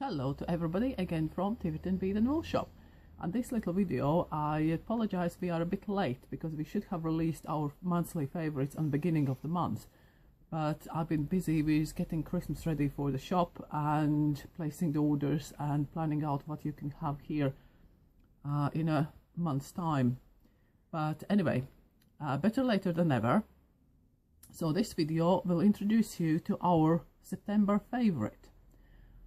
Hello to everybody again from Tiverton Bead and Wool Shop. And this little video, I apologize, we are a bit late because we should have released our monthly favorites on the beginning of the month, but I've been busy with getting Christmas ready for the shop and placing the orders and planning out what you can have here in a month's time. But anyway, better later than never. So this video will introduce you to our September favorite.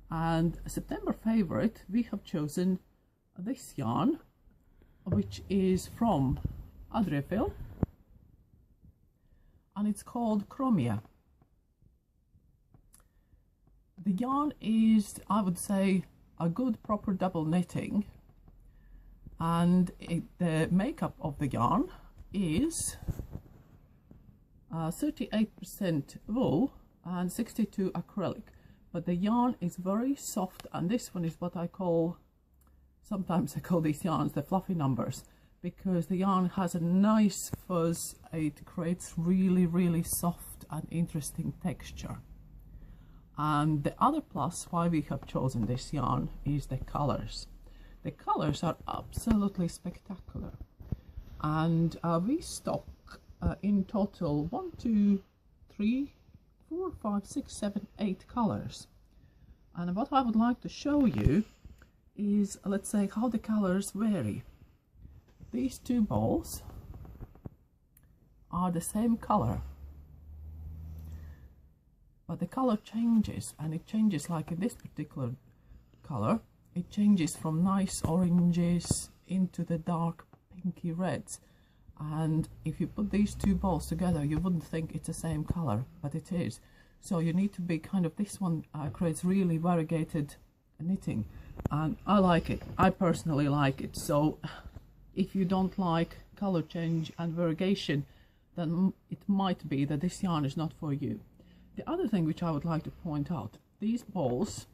And September favorite, we have chosen this yarn, which is from Adriaphil, and it's called Chromia. The yarn is, I would say, a good proper double knitting, and the makeup of the yarn is 38% wool and 62 acrylic. But the yarn is very soft, and this one is what I call, sometimes I call these yarns the fluffy numbers, because the yarn has a nice fuzz. It creates really soft and interesting texture. And the other plus why we have chosen this yarn is the colors. The colors are absolutely spectacular, and we stock in total 1, 2, 3, 4, 5, 6, 7, 8 colors. And what I would like to show you is, let's say, how the colors vary. These two balls are the same color, but the color changes, and it changes, like in this particular color, it changes from nice oranges into the dark pinky reds. And if you put these two balls together, you wouldn't think it's the same color, but it is. So you need to be kind of, this one creates really variegated knitting, and I like it. I personally like it. So if you don't like color change and variegation, then it might be that this yarn is not for you. The other thing which I would like to point out, these balls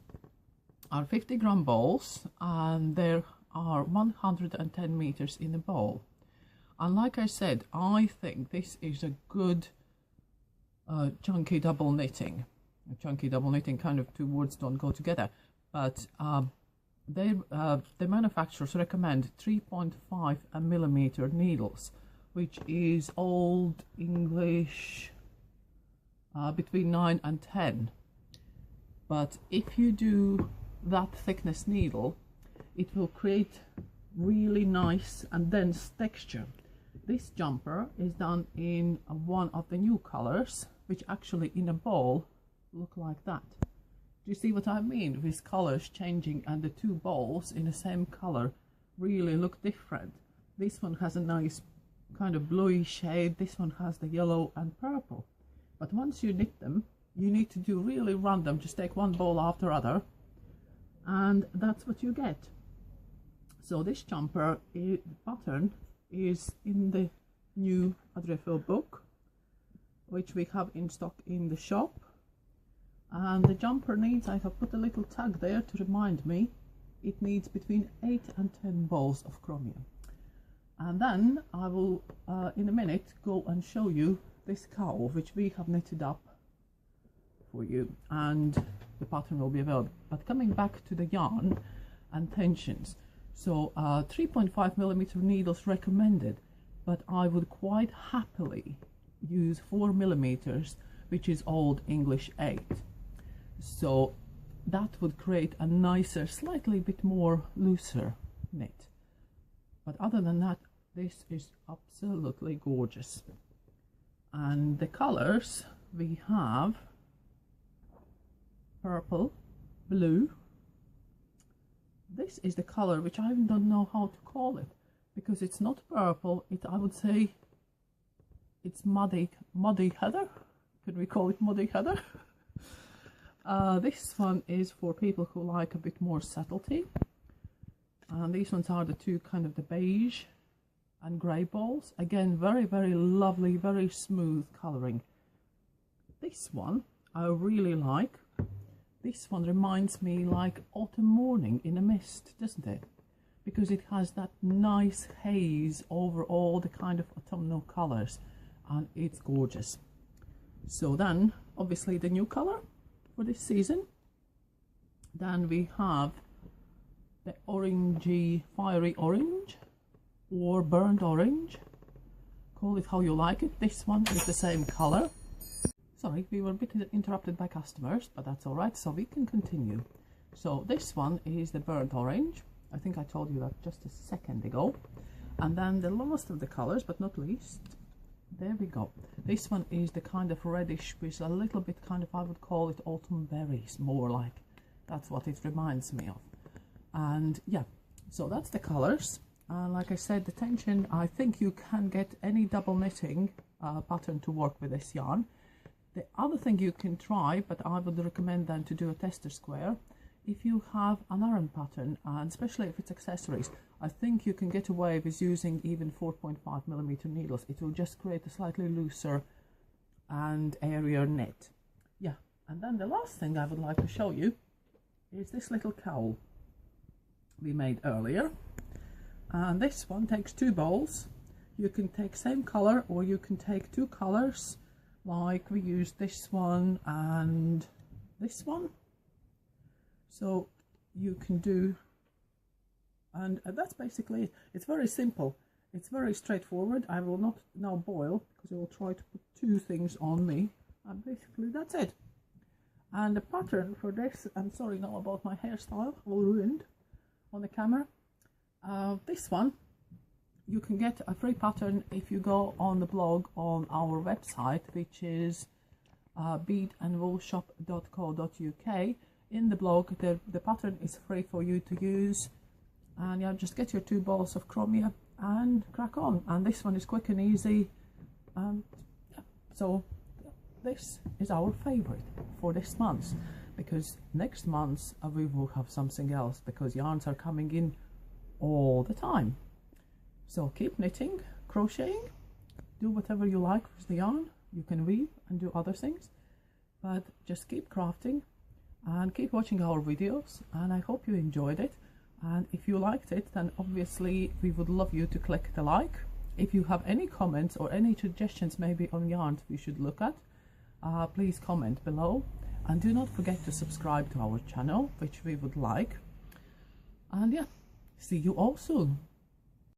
are 50-gram balls, and there are 110 meters in a ball. And like I said, I think this is a good chunky double knitting. Chunky double knitting, kind of two words don't go together, but the manufacturers recommend 3.5 millimeter needles, which is Old English between 9 and 10. But if you do that thickness needle, it will create really nice and dense texture. This jumper is done in one of the new colors, which actually in a ball look like that. Do you see what I mean with colors changing, and the two balls in the same color really look different? This one has a nice kind of bluey shade, this one has the yellow and purple. But once you knit them, you need to do really random, just take one ball after other, and that's what you get. So this jumper pattern is in the new Adriaphil book, which we have in stock in the shop. And the jumper needs, I have put a little tag there to remind me, it needs between 8 and 10 balls of chromium. And then I will in a minute go and show you this cowl, which we have knitted up for you, and the pattern will be available. But coming back to the yarn and tensions, so 3.5 millimeter needles recommended, but I would quite happily use 4 millimeters, which is Old English 8. So that would create a nicer, slightly bit more looser knit. But other than that, this is absolutely gorgeous. And the colors, we have purple, blue. This is the color which I don't know how to call it, because it's not purple. I would say it's muddy heather. Could we call it muddy heather? This one is for people who like a bit more subtlety. And these ones are the two kind of the beige and grey balls. Again, very lovely, very smooth colouring. This one I really like. This one reminds me like autumn morning in a mist, doesn't it? Because it has that nice haze over all the kind of autumnal colours, and it's gorgeous. So then, obviously the new colour for this season Then we have the orangey, fiery orange or burnt orange. Call it how you like it. This one is the same color. Sorry, we were a bit interrupted by customers, but that's all right, so we can continue. So this one is the burnt orange. I think I told you that just a second ago. And then the last of the colors, but not least, there we go. This one is the kind of reddish with a little bit kind of, I would call it autumn berries, more like. That's what it reminds me of. And yeah, so that's the colors. Like I said, the tension, I think you can get any double knitting pattern to work with this yarn. The other thing you can try, but I would recommend then to do a tester square. If you have an Aran pattern, and especially if it's accessories, I think you can get away with using even 4.5mm needles. It will just create a slightly looser and airier knit. Yeah, and then the last thing I would like to show you is this little cowl we made earlier. And this one takes 2 balls. You can take same color or you can take 2 colors, like we used this one and this one. So you can do, and that's basically it. It's very simple. It's very straightforward. I will not now boil because I will try to put 2 things on me, and basically that's it. And the pattern for this, I'm sorry now about my hairstyle, all ruined on the camera. This one, you can get a free pattern if you go on the blog on our website, which is beadandwoolshop.co.uk. In the blog, the pattern is free for you to use, and yeah, just get your 2 balls of chromia and crack on. And this one is quick and easy, and yeah, so this is our favorite for this month, because next month we will have something else, because yarns are coming in all the time. So keep knitting, crocheting, do whatever you like with the yarn. You can weave and do other things, but just keep crafting and keep watching our videos, and I hope you enjoyed it. And if you liked it, then obviously we would love you to click the like. If you have any comments or any suggestions maybe on yarns we should look at, please comment below, and do not forget to subscribe to our channel, which we would like. And yeah, see you all soon.